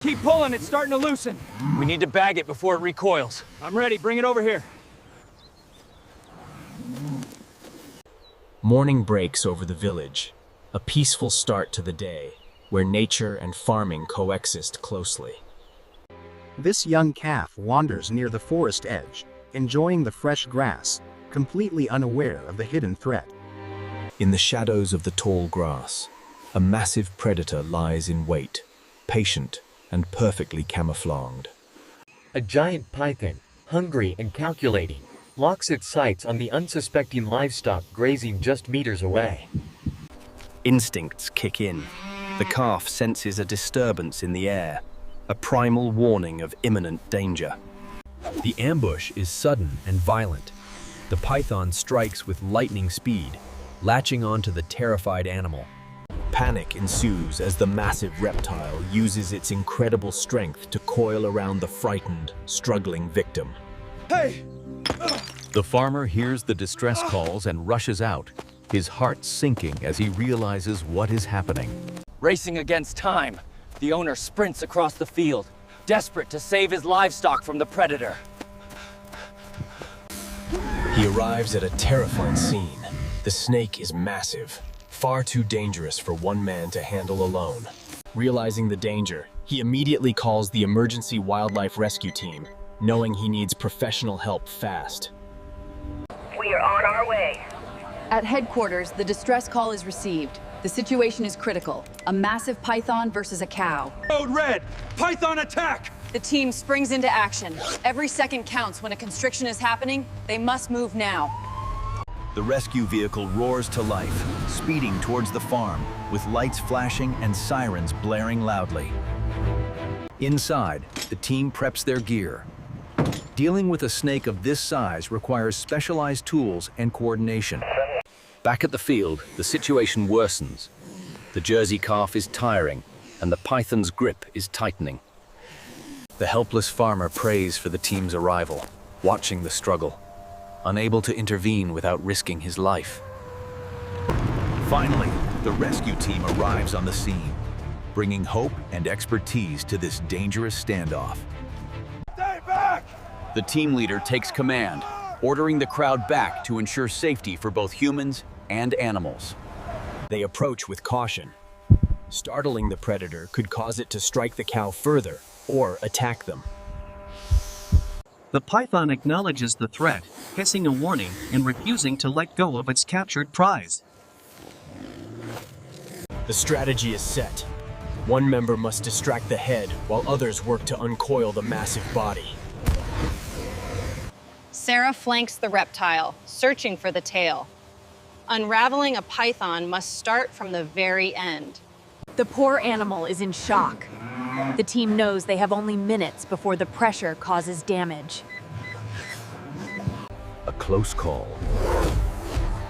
Keep pulling, it's starting to loosen. We need to bag it before it recoils. I'm ready, bring it over here. Morning breaks over the village, a peaceful start to the day, where nature and farming coexist closely. This young calf wanders near the forest edge, enjoying the fresh grass, completely unaware of the hidden threat. In the shadows of the tall grass, a massive predator lies in wait, patient and perfectly camouflaged. A giant python, hungry and calculating, locks its sights on the unsuspecting livestock grazing just meters away. Instincts kick in. The calf senses a disturbance in the air, a primal warning of imminent danger. The ambush is sudden and violent. The python strikes with lightning speed, latching onto the terrified animal. Panic ensues as the massive reptile uses its incredible strength to coil around the frightened, struggling victim. Hey! The farmer hears the distress calls and rushes out, his heart sinking as he realizes what is happening. Racing against time, the owner sprints across the field, desperate to save his livestock from the predator. He arrives at a terrifying scene. The snake is massive, far too dangerous for one man to handle alone. Realizing the danger, he immediately calls the emergency wildlife rescue team, knowing he needs professional help fast. We are on our way. At headquarters, the distress call is received. The situation is critical. A massive python versus a cow. Code red! Python attack! The team springs into action. Every second counts when a constriction is happening. They must move now. The rescue vehicle roars to life, speeding towards the farm, with lights flashing and sirens blaring loudly. Inside, the team preps their gear. Dealing with a snake of this size requires specialized tools and coordination. Back at the field, the situation worsens. The Jersey calf is tiring, and the python's grip is tightening. The helpless farmer prays for the team's arrival, watching the struggle, unable to intervene without risking his life. Finally, the rescue team arrives on the scene, bringing hope and expertise to this dangerous standoff. Stay back! The team leader takes command, ordering the crowd back to ensure safety for both humans and animals. They approach with caution. Startling the predator could cause it to strike the cow further or attack them. The python acknowledges the threat, hissing a warning and refusing to let go of its captured prize. The strategy is set. One member must distract the head while others work to uncoil the massive body. Sarah flanks the reptile, searching for the tail. Unraveling a python must start from the very end. The poor animal is in shock. The team knows they have only minutes before the pressure causes damage. A close call.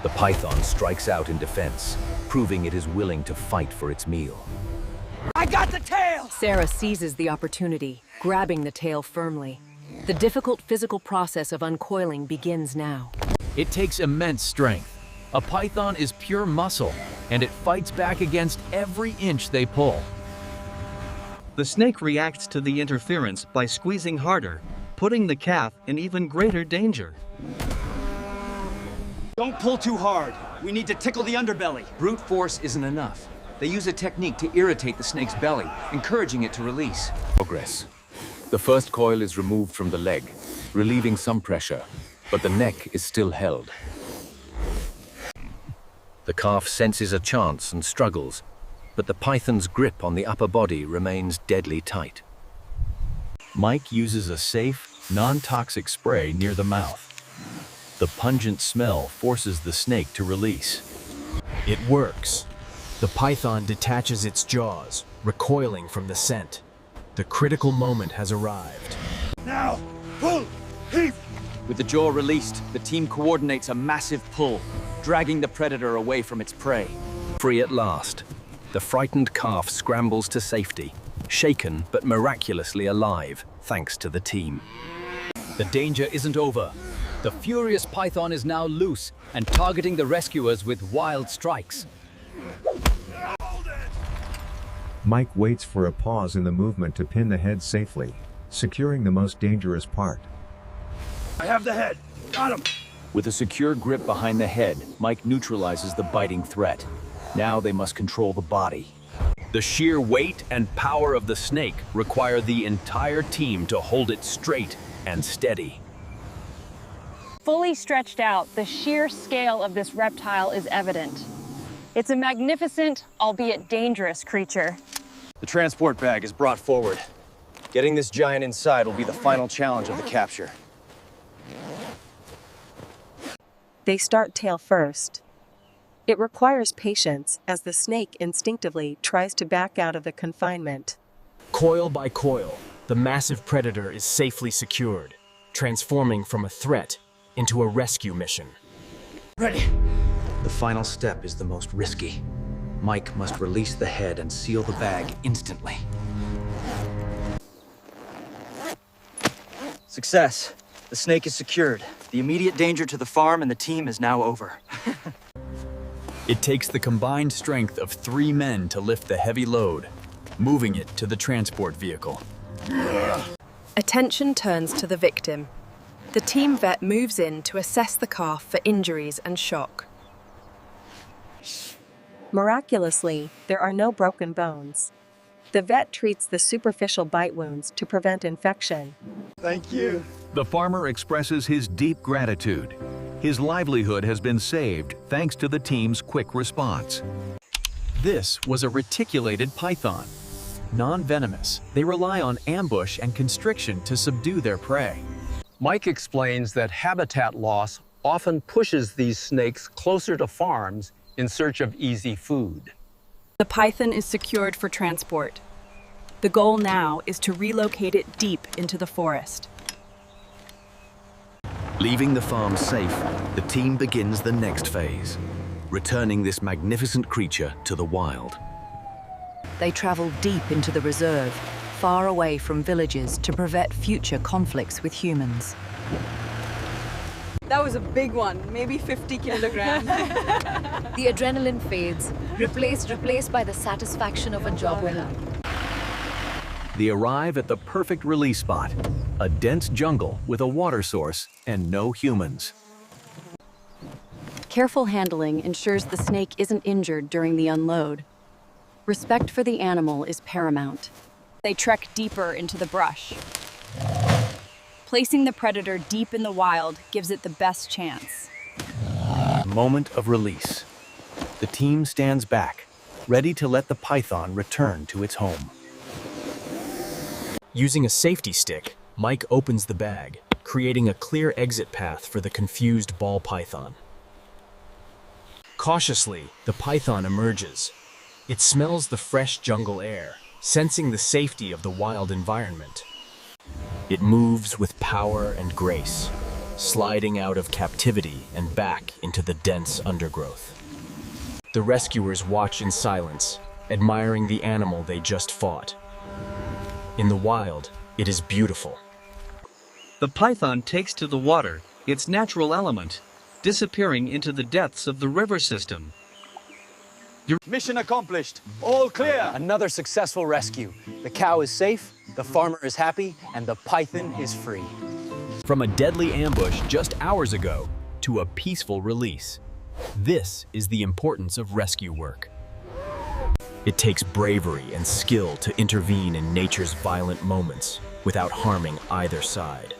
The python strikes out in defense, proving it is willing to fight for its meal. I got the tail! Sarah seizes the opportunity, grabbing the tail firmly. The difficult physical process of uncoiling begins now. It takes immense strength. A python is pure muscle, and it fights back against every inch they pull. The snake reacts to the interference by squeezing harder, putting the calf in even greater danger. Don't pull too hard. We need to tickle the underbelly. Brute force isn't enough. They use a technique to irritate the snake's belly, encouraging it to release. Progress. The first coil is removed from the leg, relieving some pressure, but the neck is still held. The calf senses a chance and struggles, but the python's grip on the upper body remains deadly tight. Mike uses a safe, non-toxic spray near the mouth. The pungent smell forces the snake to release. It works. The python detaches its jaws, recoiling from the scent. The critical moment has arrived. Now, pull! Heave! With the jaw released, the team coordinates a massive pull, dragging the predator away from its prey. Free at last, the frightened calf scrambles to safety, shaken but miraculously alive, thanks to the team. The danger isn't over. The furious python is now loose and targeting the rescuers with wild strikes. Mike waits for a pause in the movement to pin the head safely, securing the most dangerous part. I have the head. Got him. With a secure grip behind the head, Mike neutralizes the biting threat. Now they must control the body. The sheer weight and power of the snake require the entire team to hold it straight and steady. Fully stretched out, the sheer scale of this reptile is evident. It's a magnificent, albeit dangerous creature. The transport bag is brought forward. Getting this giant inside will be the final challenge of the capture. They start tail first. It requires patience as the snake instinctively tries to back out of the confinement. Coil by coil, the massive predator is safely secured, transforming from a threat into a rescue mission. Ready. The final step is the most risky. Mike must release the head and seal the bag instantly. Success. The snake is secured. The immediate danger to the farm and the team is now over. It takes the combined strength of 3 men to lift the heavy load, moving it to the transport vehicle. Attention turns to the victim. The team vet moves in to assess the calf for injuries and shock. Miraculously, there are no broken bones. The vet treats the superficial bite wounds to prevent infection. Thank you. The farmer expresses his deep gratitude. His livelihood has been saved thanks to the team's quick response. This was a reticulated python. Non-venomous, they rely on ambush and constriction to subdue their prey. Mike explains that habitat loss often pushes these snakes closer to farms in search of easy food. The python is secured for transport. The goal now is to relocate it deep into the forest. Leaving the farm safe, the team begins the next phase, returning this magnificent creature to the wild. They travel deep into the reserve, far away from villages to prevent future conflicts with humans. That was a big one, maybe 50 kilograms. The adrenaline fades, replaced by the satisfaction of a job well done. They arrive at the perfect release spot, a dense jungle with a water source and no humans. Careful handling ensures the snake isn't injured during the unload. Respect for the animal is paramount. They trek deeper into the brush. Placing the predator deep in the wild gives it the best chance. Moment of release. The team stands back, ready to let the python return to its home. Using a safety stick, Mike opens the bag, creating a clear exit path for the confused ball python. Cautiously, the python emerges. It smells the fresh jungle air, sensing the safety of the wild environment. It moves with power and grace, sliding out of captivity and back into the dense undergrowth. The rescuers watch in silence, admiring the animal they just fought. In the wild, it is beautiful. The python takes to the water, its natural element, disappearing into the depths of the river system. Mission accomplished. All clear. Another successful rescue. The cow is safe, the farmer is happy, and the python is free. From a deadly ambush just hours ago to a peaceful release, this is the importance of rescue work. It takes bravery and skill to intervene in nature's violent moments without harming either side.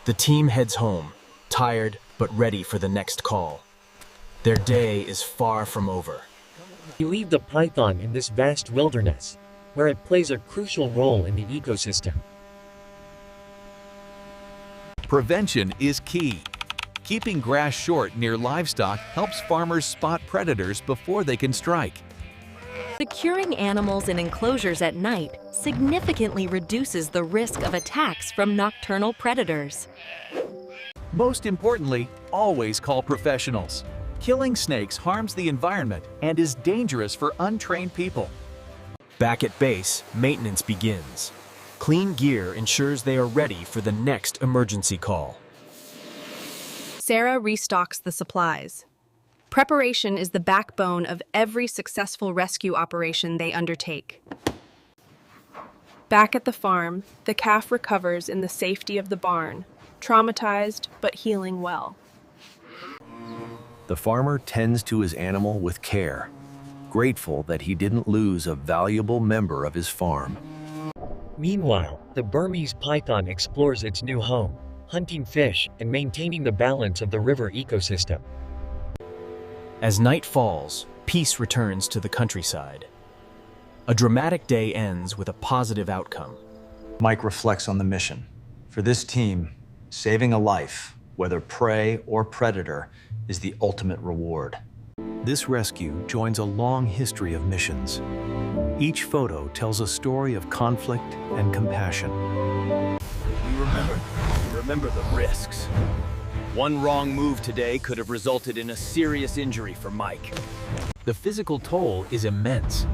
The team heads home, tired but ready for the next call. Their day is far from over. You leave the python in this vast wilderness, where it plays a crucial role in the ecosystem. Prevention is key. Keeping grass short near livestock helps farmers spot predators before they can strike. Securing animals in enclosures at night significantly reduces the risk of attacks from nocturnal predators. Most importantly, always call professionals. Killing snakes harms the environment and is dangerous for untrained people. Back at base, maintenance begins. Clean gear ensures they are ready for the next emergency call. Sarah restocks the supplies. Preparation is the backbone of every successful rescue operation they undertake. Back at the farm, the calf recovers in the safety of the barn, traumatized but healing well. The farmer tends to his animal with care, grateful that he didn't lose a valuable member of his farm. Meanwhile, the Burmese python explores its new home, hunting fish and maintaining the balance of the river ecosystem. As night falls, peace returns to the countryside. A dramatic day ends with a positive outcome. Mike reflects on the mission. For this team, saving a life, whether prey or predator, is the ultimate reward. This rescue joins a long history of missions. Each photo tells a story of conflict and compassion. We remember the risks. One wrong move today could have resulted in a serious injury for Mike. The physical toll is immense.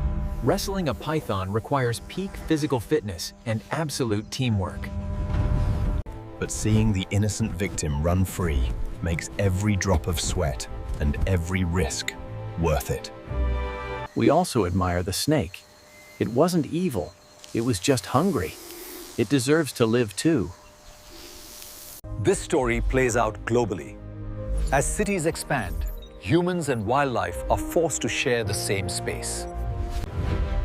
Wrestling a python requires peak physical fitness and absolute teamwork. But seeing the innocent victim run free makes every drop of sweat and every risk worth it. We also admire the snake. It wasn't evil, it was just hungry. It deserves to live too. This story plays out globally. As cities expand, humans and wildlife are forced to share the same space.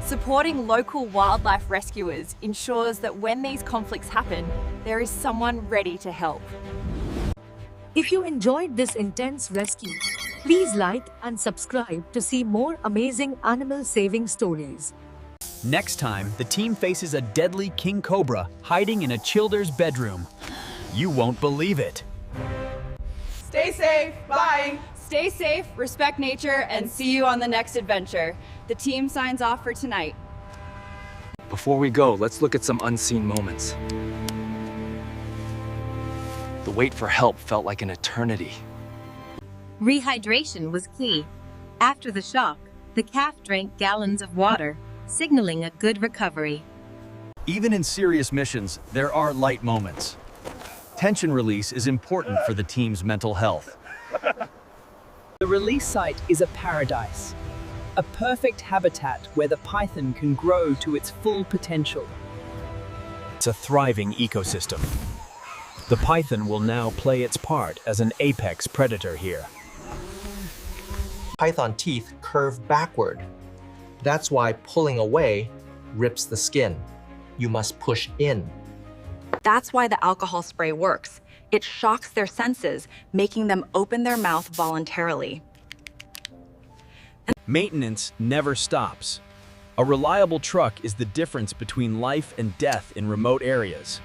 Supporting local wildlife rescuers ensures that when these conflicts happen, there is someone ready to help. If you enjoyed this intense rescue, please like and subscribe to see more amazing animal saving stories. Next time, the team faces a deadly king cobra hiding in a Childer's bedroom. You won't believe it. Stay safe. Bye. Stay safe, respect nature, and see you on the next adventure. The team signs off for tonight. Before we go, let's look at some unseen moments. The wait for help felt like an eternity. Rehydration was key. After the shock, the calf drank gallons of water, signaling a good recovery. Even in serious missions, there are light moments. Tension release is important for the team's mental health. The release site is a paradise, a perfect habitat where the python can grow to its full potential. It's a thriving ecosystem. The python will now play its part as an apex predator here. Python teeth curve backward. That's why pulling away rips the skin. You must push in. That's why the alcohol spray works. It shocks their senses, making them open their mouth voluntarily. Maintenance never stops. A reliable truck is the difference between life and death in remote areas.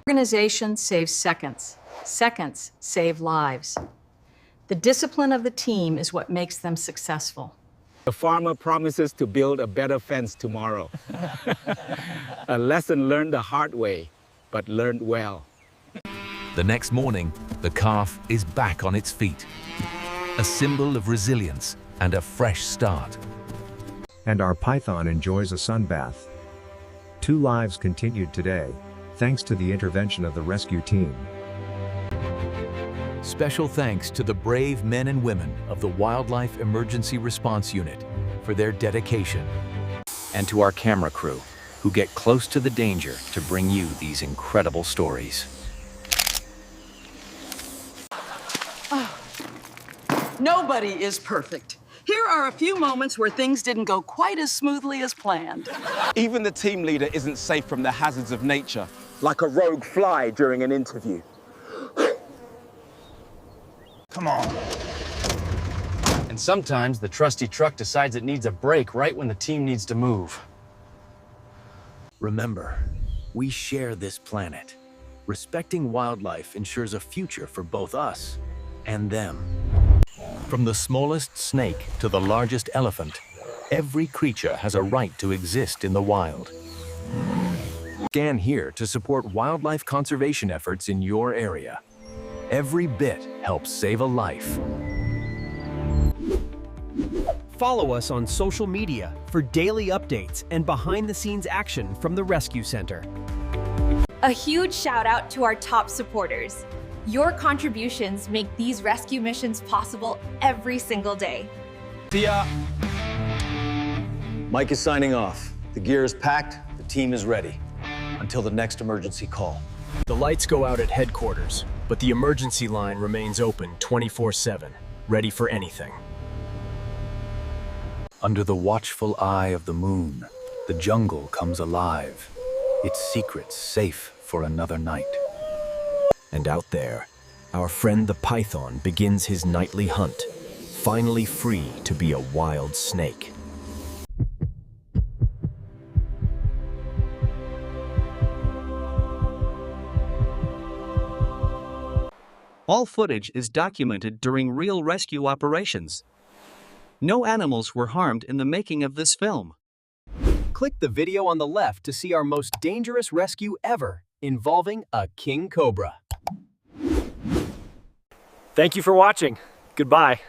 Organization saves seconds. Seconds save lives. The discipline of the team is what makes them successful. The farmer promises to build a better fence tomorrow. A lesson learned the hard way, but learned well. The next morning, the calf is back on its feet. A symbol of resilience and a fresh start. And our python enjoys a sunbath. 2 lives continued today, thanks to the intervention of the rescue team. Special thanks to the brave men and women of the Wildlife Emergency Response Unit for their dedication. And to our camera crew, who get close to the danger to bring you these incredible stories. Nobody is perfect. Here are a few moments where things didn't go quite as smoothly as planned. Even the team leader isn't safe from the hazards of nature, like a rogue fly during an interview. Come on. And sometimes the trusty truck decides it needs a break right when the team needs to move. Remember, we share this planet. Respecting wildlife ensures a future for both us and them. From the smallest snake to the largest elephant, every creature has a right to exist in the wild. Scan here to support wildlife conservation efforts in your area. Every bit helps save a life. Follow us on social media for daily updates and behind-the-scenes action from the Rescue Center. A huge shout out to our top supporters. Your contributions make these rescue missions possible every single day. See ya. Mike is signing off. The gear is packed, the team is ready. Until the next emergency call. The lights go out at headquarters, but the emergency line remains open 24/7, ready for anything. Under the watchful eye of the moon, the jungle comes alive, its secrets safe for another night. And out there, our friend the python begins his nightly hunt, finally free to be a wild snake. All footage is documented during real rescue operations. No animals were harmed in the making of this film. Click the video on the left to see our most dangerous rescue ever, involving a king cobra. Thank you for watching. Goodbye.